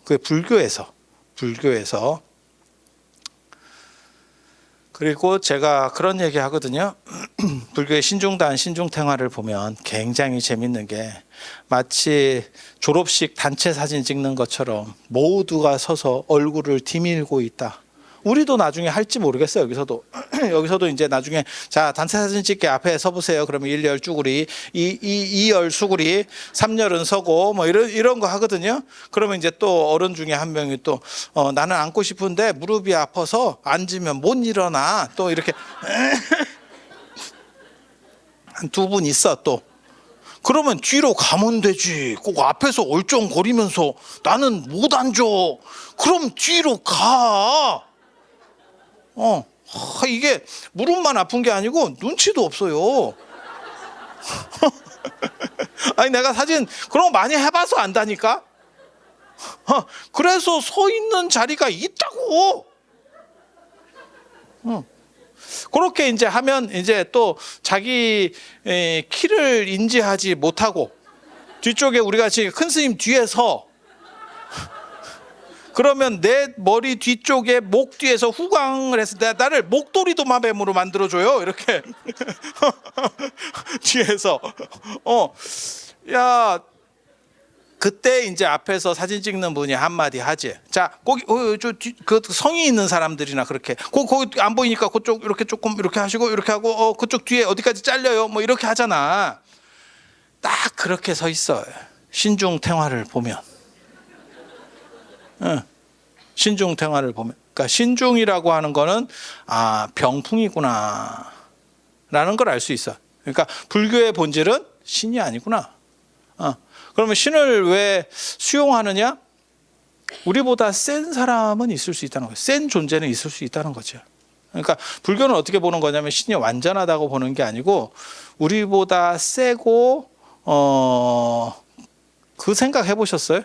Speaker 1: 그게 불교에서. 그리고 제가 그런 얘기 하거든요. 불교의 신중단, 신중탱화를 보면 굉장히 재밌는 게 마치 졸업식 단체 사진 찍는 것처럼 모두가 서서 얼굴을 디밀고 있다. 우리도 나중에 할지 모르겠어요. 여기서도 이제 나중에 자 단체 사진 찍게 앞에 서보세요. 그러면 1열 쭈구리, 2열 수구리, 3열은 서고 뭐 이런 거 하거든요. 그러면 이제 또 어른 중에 한 명이 또 나는 앉고 싶은데 무릎이 아파서 앉으면 못 일어나. 또 이렇게 한 두 분 있어 또. 그러면 뒤로 가면 되지. 꼭 앞에서 얼쩡거리면서 나는 못 앉아. 그럼 뒤로 가. 이게 무릎만 아픈 게 아니고 눈치도 없어요. 아니 내가 사진 그런 거 많이 해봐서 안다니까. 그래서 서 있는 자리가 있다고. 그렇게 이제 하면 이제 또 자기 키를 인지하지 못하고 뒤쪽에 우리가 지금 큰 스님 뒤에서 그러면 내 머리 뒤쪽에 목 뒤에서 후광을 해서 나를 목도리 도마뱀으로 만들어줘요. 이렇게 뒤에서 야 그때 이제 앞에서 사진 찍는 분이 한마디 하지. 자, 거기 그 성이 있는 사람들이나 그렇게 거기 안 보이니까 그쪽 이렇게 조금 이렇게 하시고 이렇게 하고 그쪽 뒤에 어디까지 잘려요. 뭐 이렇게 하잖아. 딱 그렇게 서 있어요. 신중탱화를 보면. 신중탱화를 보면. 그러니까 신중이라고 하는 거는 병풍이구나 라는 걸 알 수 있어. 그러니까 불교의 본질은 신이 아니구나. 그러면 신을 왜 수용하느냐? 우리보다 센 사람은 있을 수 있다는 거예요. 센 존재는 있을 수 있다는 거죠. 그러니까 불교는 어떻게 보는 거냐면 신이 완전하다고 보는 게 아니고 우리보다 세고 그 생각 해보셨어요?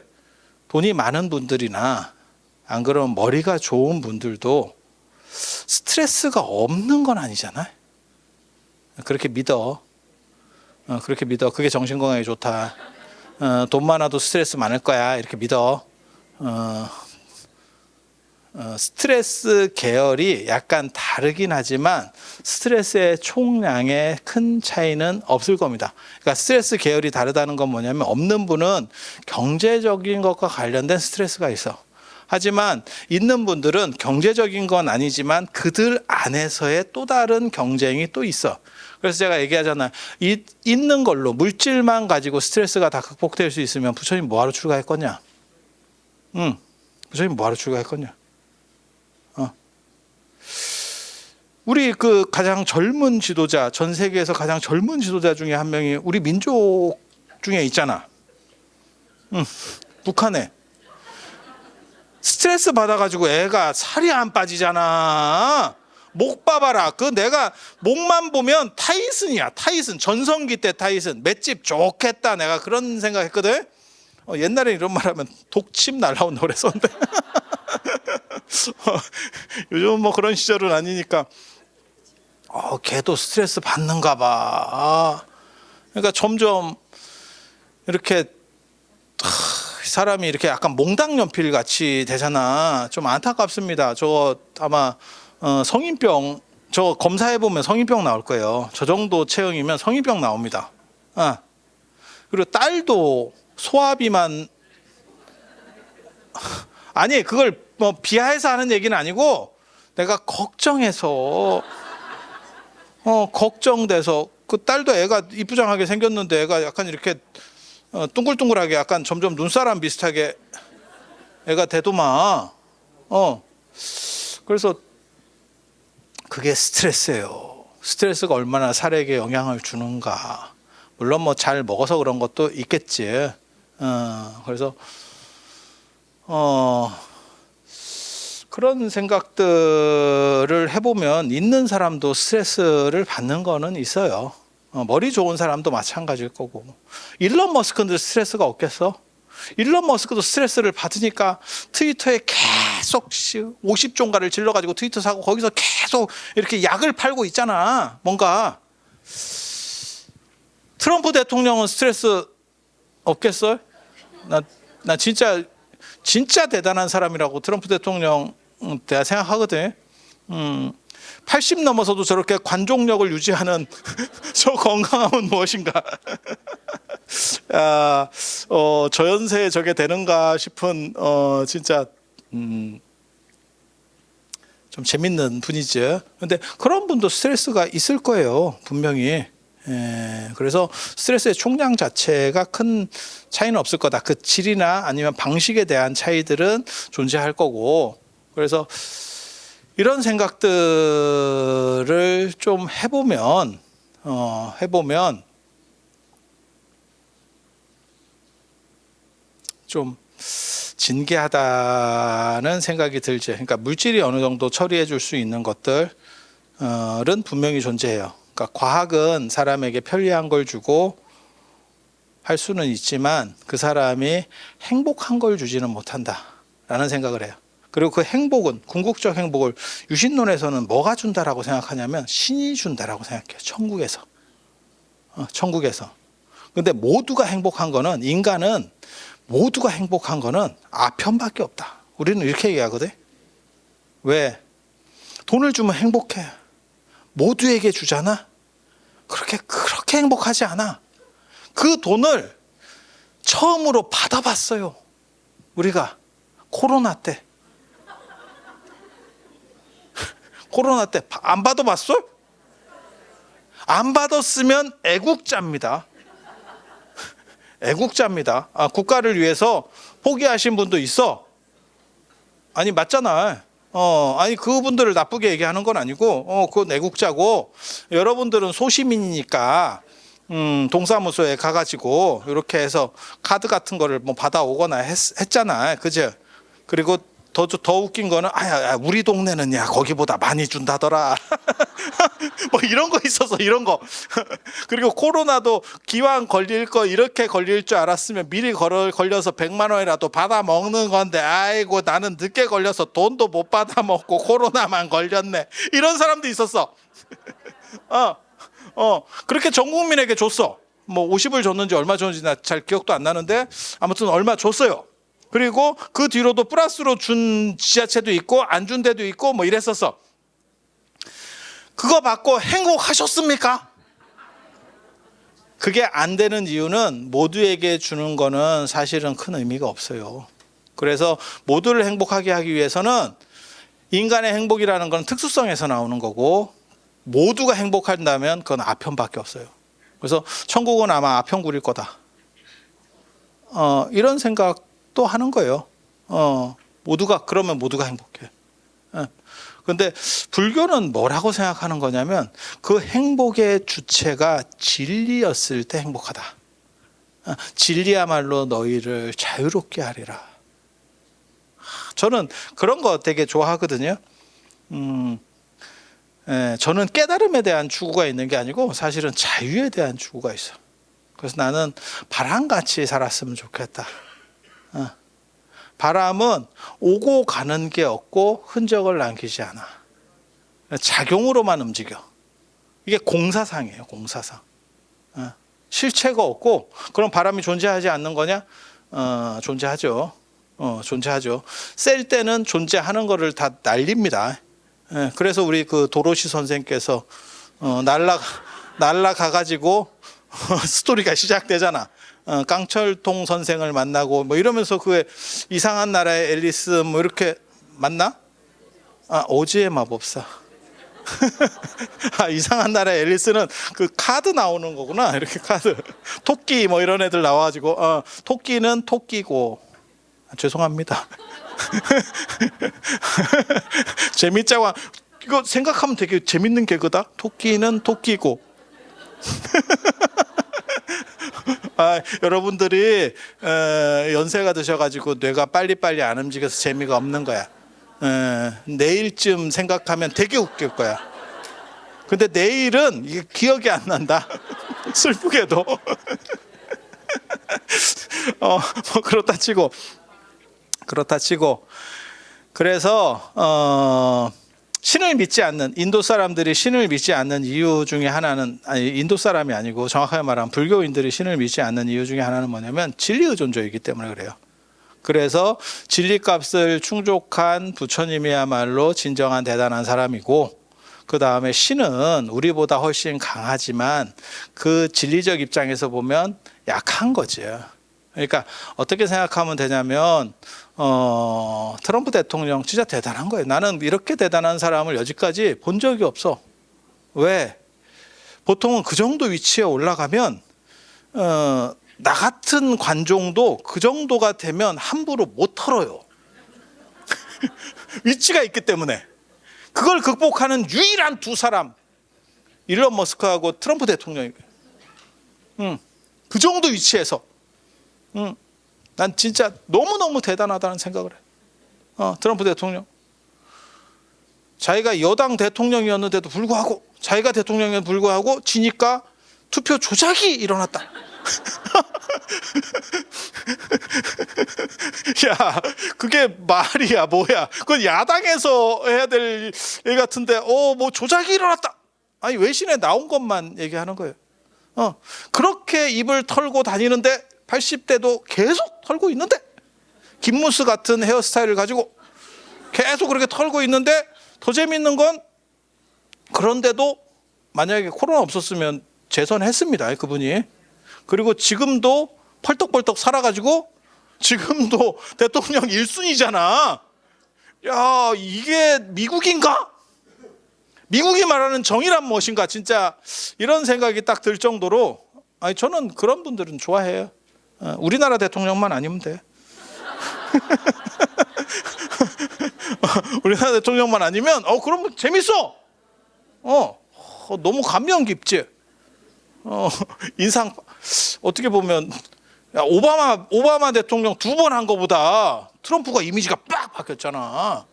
Speaker 1: 돈이 많은 분들이나 안 그러면 머리가 좋은 분들도 스트레스가 없는 건 아니잖아요. 그렇게 믿어. 그렇게 믿어. 그게 정신건강에 좋다. 돈 많아도 스트레스 많을 거야. 이렇게 믿어. 스트레스 계열이 약간 다르긴 하지만 스트레스의 총량에 큰 차이는 없을 겁니다. 그러니까 스트레스 계열이 다르다는 건 뭐냐면 없는 분은 경제적인 것과 관련된 스트레스가 있어. 하지만 있는 분들은 경제적인 건 아니지만 그들 안에서의 또 다른 경쟁이 또 있어. 그래서 제가 얘기하잖아요. 있는 걸로 물질만 가지고 스트레스가 다 극복될 수 있으면 부처님 뭐하러 출가했겠냐? 부처님 뭐하러 출가했겠냐? 우리 그 가장 젊은 지도자, 전 세계에서 가장 젊은 지도자 중에 한 명이 우리 민족 중에 있잖아. 북한에. 스트레스 받아가지고 애가 살이 안 빠지잖아. 목 봐봐라. 내가 목만 보면 타이슨이야. 타이슨. 전성기 때 타이슨. 맷집 좋겠다. 내가 그런 생각했거든. 옛날에 이런 말하면 독침 날라온다고 그랬었는데 요즘은 뭐 그런 시절은 아니니까 걔도 스트레스 받는가 봐. 그러니까 점점 이렇게 사람이 이렇게 약간 몽당연필 같이 되잖아. 좀 안타깝습니다. 저 아마 성인병 저 검사해보면 성인병 나올 거예요. 저 정도 체형이면 성인병 나옵니다. 그리고 딸도 소화비만 아니 그걸 뭐 비하해서 하는 얘기는 아니고 내가 걱정해서 걱정돼서 그 딸도 애가 이쁘장하게 생겼는데 애가 약간 이렇게 둥글둥글하게 약간 점점 눈사람 비슷하게 애가 되더만. 그래서 그게 스트레스예요. 스트레스가 얼마나 살에게 영향을 주는가. 물론 뭐 잘 먹어서 그런 것도 있겠지. 그래서 그런 생각들을 해보면 있는 사람도 스트레스를 받는 거는 있어요. 머리 좋은 사람도 마찬가지일 거고. 일론 머스크는 스트레스가 없겠어? 일론 머스크도 스트레스를 받으니까 트위터에 계속 50종가를 질러가지고 트위터 사고 거기서 계속 이렇게 약을 팔고 있잖아. 뭔가. 트럼프 대통령은 스트레스 없겠어요? 나 진짜 대단한 사람이라고 트럼프 대통령 내가 생각하거든. 80 넘어서도 저렇게 관종력을 유지하는 저 건강함은 무엇인가? 저 연세에 저게 되는가 싶은 진짜 좀 재밌는 분이죠. 근데 그런 분도 스트레스가 있을 거예요, 분명히. 그래서 스트레스의 총량 자체가 큰 차이는 없을 거다. 그 질이나 아니면 방식에 대한 차이들은 존재할 거고. 그래서 이런 생각들을 좀 해보면 좀 진귀하다는 생각이 들죠. 그러니까 물질이 어느 정도 처리해 줄 수 있는 것들은 분명히 존재해요. 그러니까 과학은 사람에게 편리한 걸 주고 할 수는 있지만 그 사람이 행복한 걸 주지는 못한다라는 생각을 해요. 그리고 그 행복은, 궁극적 행복을 유신론에서는 뭐가 준다라고 생각하냐면 신이 준다라고 생각해요. 천국에서. 천국에서. 근데 모두가 행복한 거는, 인간은 모두가 행복한 거는 아편밖에 없다. 우리는 이렇게 얘기하거든. 왜? 돈을 주면 행복해. 모두에게 주잖아. 그렇게 행복하지 않아. 그 돈을 처음으로 받아봤어요. 우리가 코로나 때. 코로나 때 안 받아봤어? 안 받았으면 애국자입니다. 애국자입니다. 국가를 위해서 포기하신 분도 있어. 아니 맞잖아. 아니 그분들을 나쁘게 얘기하는 건 아니고 그건 애국자고, 여러분들은 소시민이니까 동사무소에 가가지고 이렇게 해서 카드 같은 거를 뭐 받아오거나 했잖아. 그죠? 그리고 더 웃긴 거는 우리 동네는 거기보다 많이 준다더라. 뭐 이런 거 있어서 이런 거. 그리고 코로나도 기왕 걸릴 거 이렇게 걸릴 줄 알았으면 미리 걸려서 100만 원이라도 받아 먹는 건데, 아이고 나는 늦게 걸려서 돈도 못 받아 먹고 코로나만 걸렸네. 이런 사람도 있었어. 그렇게 전 국민에게 줬어. 뭐 50을 줬는지 얼마 줬는지 나 잘 기억도 안 나는데 아무튼 얼마 줬어요. 그리고 그 뒤로도 플러스로 준 지자체도 있고 안 준 데도 있고 뭐 이랬었어. 그거 받고 행복하셨습니까? 그게 안 되는 이유는 모두에게 주는 거는 사실은 큰 의미가 없어요. 그래서 모두를 행복하게 하기 위해서는 인간의 행복이라는 건 특수성에서 나오는 거고, 모두가 행복한다면 그건 아편밖에 없어요. 그래서 천국은 아마 아편구릴 거다. 이런 생각도 하는 거예요. 그러면 모두가 행복해. 근데 불교는 뭐라고 생각하는 거냐면 그 행복의 주체가 진리였을 때 행복하다. 진리야말로 너희를 자유롭게 하리라. 저는 그런 거 되게 좋아하거든요. 저는 깨달음에 대한 추구가 있는 게 아니고 사실은 자유에 대한 추구가 있어. 그래서 나는 바람같이 살았으면 좋겠다. 바람은 오고 가는 게 없고 흔적을 남기지 않아. 작용으로만 움직여. 이게 공사상이에요. 공사상. 실체가 없고, 그럼 바람이 존재하지 않는 거냐? 존재하죠. 존재하죠. 셀 때는 존재하는 거를 다 날립니다. 그래서 우리 그 도로시 선생께서 날라가가지고 스토리가 시작되잖아. 깡철통 선생을 만나고 뭐 이러면서 그 이상한 나라의 앨리스 뭐 이렇게 만나? 오즈의 마법사. 이상한 나라의 앨리스는 그 카드 나오는 거구나. 이렇게 카드. 토끼 뭐 이런 애들 나와가지고 토끼는 토끼고. 죄송합니다. 재밌자고. 이거 생각하면 되게 재밌는 개그다. 토끼는 토끼고. 여러분들이 연세가 드셔가지고 뇌가 빨리빨리 안 움직여서 재미가 없는 거야. 내일쯤 생각하면 되게 웃길 거야. 근데 내일은 이게 기억이 안 난다. 슬프게도. 뭐 그렇다 치고 그래서 신을 믿지 않는, 인도 사람들이 신을 믿지 않는 이유 중에 하나는, 인도 사람이 아니고 정확하게 말하면 불교인들이 신을 믿지 않는 이유 중에 하나는 뭐냐면 진리의존주의이기 때문에 그래요. 그래서 진리값을 충족한 부처님이야말로 진정한 대단한 사람이고, 그 다음에 신은 우리보다 훨씬 강하지만 그 진리적 입장에서 보면 약한 거죠. 그러니까 어떻게 생각하면 되냐면 트럼프 대통령 진짜 대단한 거예요. 나는 이렇게 대단한 사람을 여지까지 본 적이 없어. 왜? 보통은 그 정도 위치에 올라가면 나 같은 관종도 그 정도가 되면 함부로 못 털어요. 위치가 있기 때문에. 그걸 극복하는 유일한 두 사람, 일론 머스크하고 트럼프 대통령이. 그 정도 위치에서 난 진짜 너무너무 대단하다는 생각을 해. 트럼프 대통령. 자기가 여당 대통령이었는데도 불구하고, 자기가 대통령에도 불구하고 지니까 투표 조작이 일어났다. 야, 그게 말이야 뭐야? 그건 야당에서 해야 될 일 같은데, 뭐 조작이 일어났다. 아니, 외신에 나온 것만 얘기하는 거예요. 그렇게 입을 털고 다니는데 80대도 계속 털고 있는데, 김무스 같은 헤어스타일을 가지고 계속 그렇게 털고 있는데, 더 재밌는 건 그런데도 만약에 코로나 없었으면 재선했습니다, 그분이. 그리고 지금도 펄떡펄떡 살아가지고 지금도 대통령 1순위잖아. 야, 이게 미국인가? 미국이 말하는 정의란 무엇인가? 진짜 이런 생각이 딱 들 정도로, 아니, 저는 그런 분들은 좋아해요. 우리나라 대통령만 아니면 돼. 우리나라 대통령만 아니면 그러면 재밌어. 너무 감명 깊지. 인상 어떻게 보면, 야, 오바마 대통령 2번 한 거보다 트럼프가 이미지가 빡 바뀌었잖아.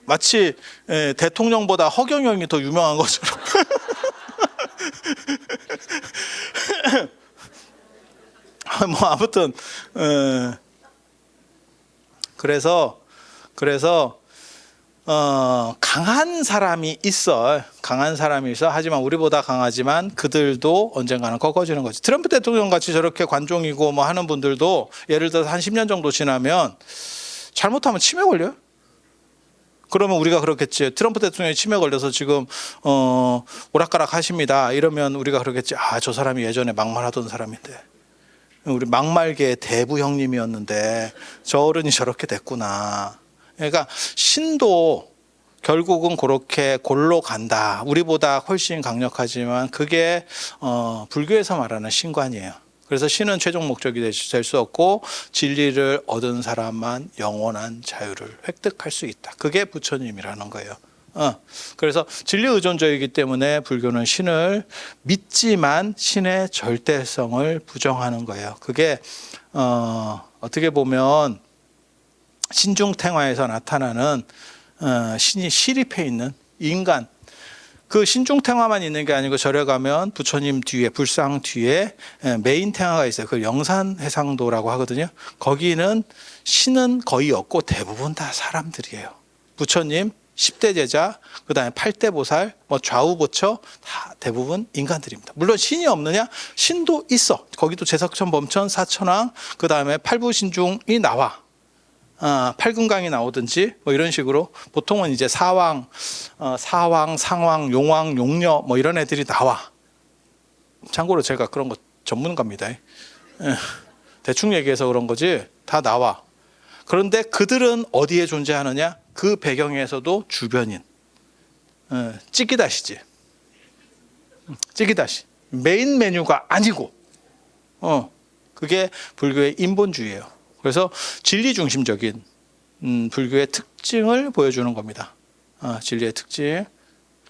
Speaker 1: 마치 대통령보다 허경영이 더 유명한 것처럼. 뭐 아무튼 그래서 강한 사람이 있어. 강한 사람이 있어. 하지만 우리보다 강하지만 그들도 언젠가는 꺾어지는 거지. 트럼프 대통령 같이 저렇게 관종이고 뭐 하는 분들도 예를 들어서 한 10년 정도 지나면 잘못하면 치매 걸려요. 그러면 우리가 그렇겠지. 트럼프 대통령이 치매 걸려서 지금 오락가락 하십니다. 이러면 우리가 그러겠지. 아, 저 사람이 예전에 막말하던 사람인데, 우리 막말계의 대부 형님이었는데 저 어른이 저렇게 됐구나. 그러니까 신도 결국은 그렇게 골로 간다. 우리보다 훨씬 강력하지만 그게 불교에서 말하는 신관이에요. 그래서 신은 최종 목적이 될 수 없고 진리를 얻은 사람만 영원한 자유를 획득할 수 있다. 그게 부처님이라는 거예요. 그래서 진리 의존적이기 때문에 불교는 신을 믿지만 신의 절대성을 부정하는 거예요. 그게 어떻게 보면 신중탱화에서 나타나는 신이 시립해 있는 인간, 그 신중탱화만 있는 게 아니고 절에 가면 부처님 뒤에, 불상 뒤에 메인 탱화가 있어요. 그걸 영산해상도라고 하거든요. 거기는 신은 거의 없고 대부분 다 사람들이에요. 부처님, 10대 제자, 그 다음에 8대 보살, 뭐 좌우보처 다 대부분 인간들입니다. 물론 신이 없느냐? 신도 있어. 거기도 제석천, 범천, 사천왕, 그 다음에 팔부신중이 나와. 팔금강이 나오든지 뭐 이런 식으로 보통은 이제 사왕, 상왕, 용왕, 용녀 뭐 이런 애들이 나와. 참고로 제가 그런 거 전문가입니다. 대충 얘기해서 그런 거지 다 나와. 그런데 그들은 어디에 존재하느냐? 그 배경에서도 주변인, 찌기다시지. 찌기다시. 메인 메뉴가 아니고, 그게 불교의 인본주의예요. 그래서 진리 중심적인 불교의 특징을 보여주는 겁니다. 진리의 특징.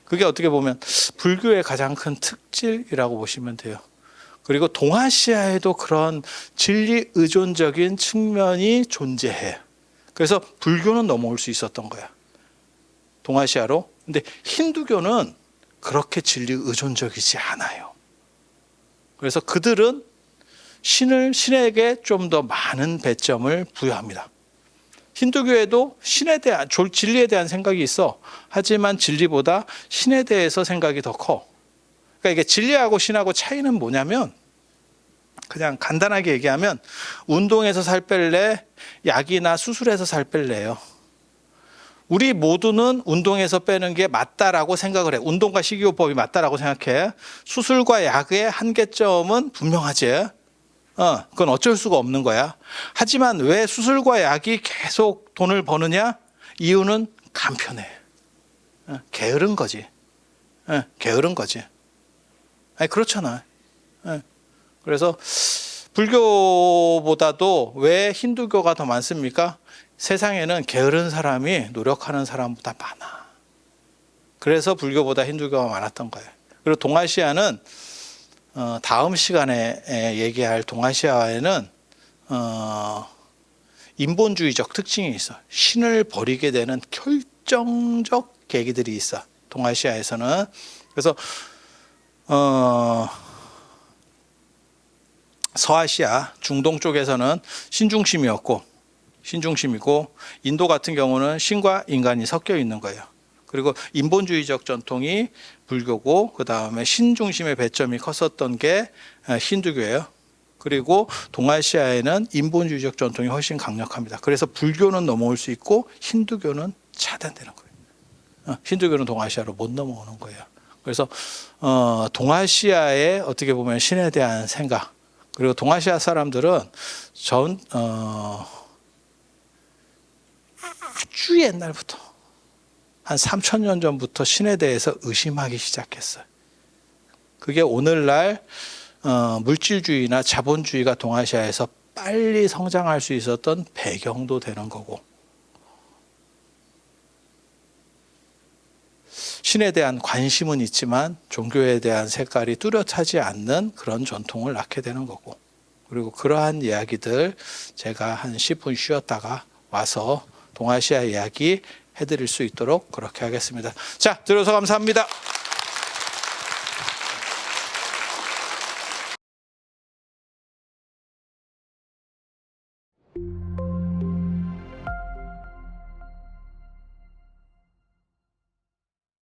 Speaker 1: 그게 어떻게 보면 불교의 가장 큰 특질이라고 보시면 돼요. 그리고 동아시아에도 그런 진리 의존적인 측면이 존재해. 그래서 불교는 넘어올 수 있었던 거야. 동아시아로. 근데 힌두교는 그렇게 진리 의존적이지 않아요. 그래서 그들은 신에게 좀 더 많은 배점을 부여합니다. 힌두교에도 신에 대한, 진리에 대한 생각이 있어. 하지만 진리보다 신에 대해서 생각이 더 커. 그러니까 이게 진리하고 신하고 차이는 뭐냐면, 그냥 간단하게 얘기하면 운동해서 살 뺄래, 약이나 수술해서 살 뺄래요. 우리 모두는 운동해서 빼는 게 맞다라고 생각을 해. 운동과 식이요법이 맞다라고 생각해. 수술과 약의 한계점은 분명하지. 그건 어쩔 수가 없는 거야. 하지만 왜 수술과 약이 계속 돈을 버느냐? 이유는 간편해. 게으른 거지. 게으른 거지. 아니, 그렇잖아. 그래서 불교보다도 왜 힌두교가 더 많습니까? 세상에는 게으른 사람이 노력하는 사람보다 많아. 그래서 불교보다 힌두교가 많았던 거예요. 그리고 동아시아는 다음 시간에 얘기할 동아시아에는 인본주의적 특징이 있어. 신을 버리게 되는 결정적 계기들이 있어. 동아시아에서는. 그래서 서아시아, 중동 쪽에서는 신중심이고 인도 같은 경우는 신과 인간이 섞여 있는 거예요. 그리고 인본주의적 전통이 불교고 그 다음에 신중심의 배점이 컸었던 게 힌두교예요. 그리고 동아시아에는 인본주의적 전통이 훨씬 강력합니다. 그래서 불교는 넘어올 수 있고 힌두교는 차단되는 거예요. 힌두교는 동아시아로 못 넘어오는 거예요. 그래서 동아시아의 어떻게 보면 신에 대한 생각, 그리고 동아시아 사람들은 아주 옛날부터 한 3,000년 전부터 신에 대해서 의심하기 시작했어요. 그게 오늘날 물질주의나 자본주의가 동아시아에서 빨리 성장할 수 있었던 배경도 되는 거고, 신에 대한 관심은 있지만 종교에 대한 색깔이 뚜렷하지 않는 그런 전통을 낳게 되는 거고, 그리고 그러한 이야기들 제가 한 10분 쉬었다가 와서 동아시아 이야기 해드릴 수 있도록 그렇게 하겠습니다. 자, 들어서 감사합니다.